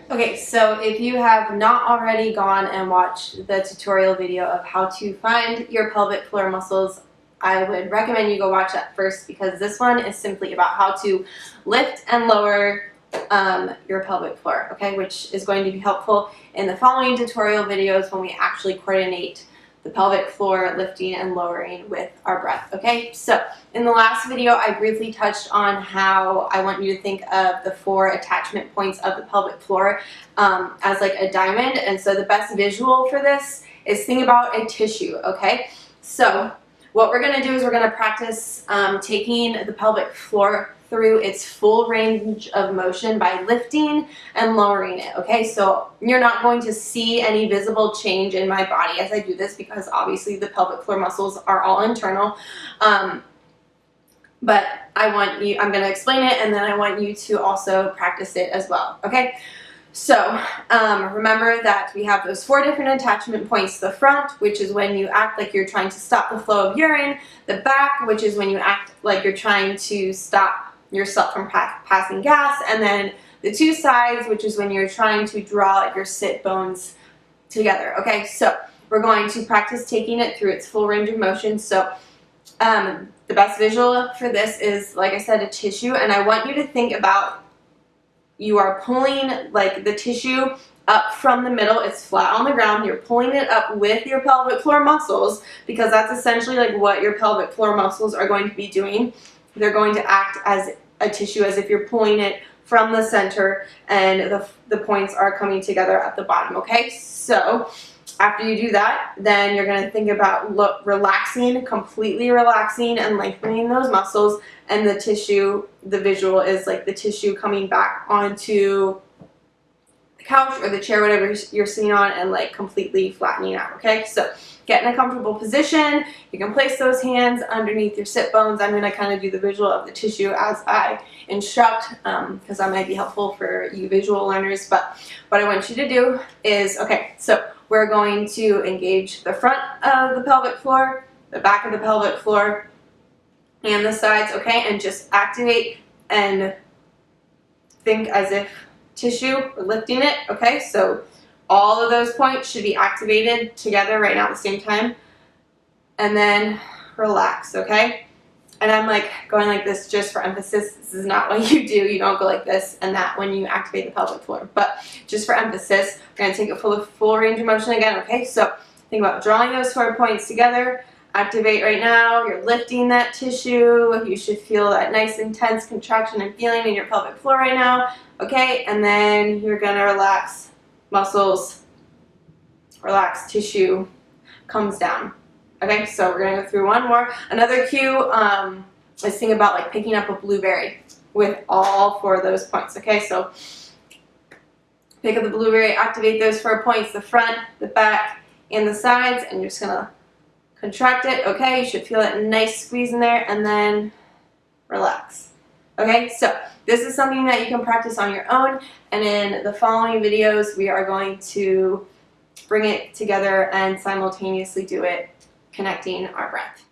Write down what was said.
Okay, so if you have not already gone and watched the tutorial video of how to find your pelvic floor muscles, I would recommend you go watch that first, because this one is simply about how to lift and lower your pelvic floor, okay, which is going to be helpful in the following tutorial videos when we actually coordinate the pelvic floor lifting and lowering with our breath, okay? So in the last video, I briefly touched on how I want you to think of the 4 attachment points of the pelvic floor as like a diamond. And so the best visual for this is think about a tissue, okay? So what we're gonna do is we're gonna practice taking the pelvic floor through its full range of motion by lifting and lowering it, okay? So you're not going to see any visible change in my body as I do this, because obviously the pelvic floor muscles are all internal. But I'm going to explain it, and then I want you to also practice it as well, okay? So remember that we have those 4 different attachment points. The front, which is when you act like you're trying to stop the flow of urine. The back, which is when you act like you're trying to stop yourself from passing gas. And then the 2 sides, which is when you're trying to draw your sit bones together, okay? So we're going to practice taking it through its full range of motion. So the best visual for this is, like I said, a tissue, and I want you to think about you are pulling like the tissue up from the middle. It's flat on the ground. You're pulling it up with your pelvic floor muscles, because that's essentially like what your pelvic floor muscles are going to be doing. They're going to act as a tissue, as if you're pulling it from the center, and the points are coming together at the bottom, okay? So after you do that, then you're going to think about relaxing, completely relaxing and lengthening those muscles, and the tissue, the visual is like the tissue coming back onto the couch or the chair, whatever you're sitting on, and like completely flattening out, okay? So get in a comfortable position. You can place those hands underneath your sit bones. I'm going to kind of do the visual of the tissue as I instruct, because that might be helpful for you visual learners. But what I want you to do is, okay, so we're going to engage the front of the pelvic floor, the back of the pelvic floor, and the sides, okay? And just activate and think as if tissue, we're lifting it, okay? So all of those points should be activated together right now at the same time. And then relax, okay? And I'm like going like this just for emphasis. This is not what you do. You don't go like this and that when you activate the pelvic floor. But just for emphasis, we're going to take a full range of motion again, okay? So think about drawing those 4 points together. Activate right now. You're lifting that tissue. You should feel that nice intense contraction and feeling in your pelvic floor right now, okay? And then you're going to relax. Muscles, relax, tissue comes down. Okay, so we're going to go through one more. Another cue is think about like picking up a blueberry with all 4 of those points. Okay, so pick up the blueberry, activate those 4 points, the front, the back, and the sides, and you're just going to contract it. Okay, you should feel that nice squeeze in there, and then relax. Okay, so this is something that you can practice on your own, and in the following videos we are going to bring it together and simultaneously do it, connecting our breath.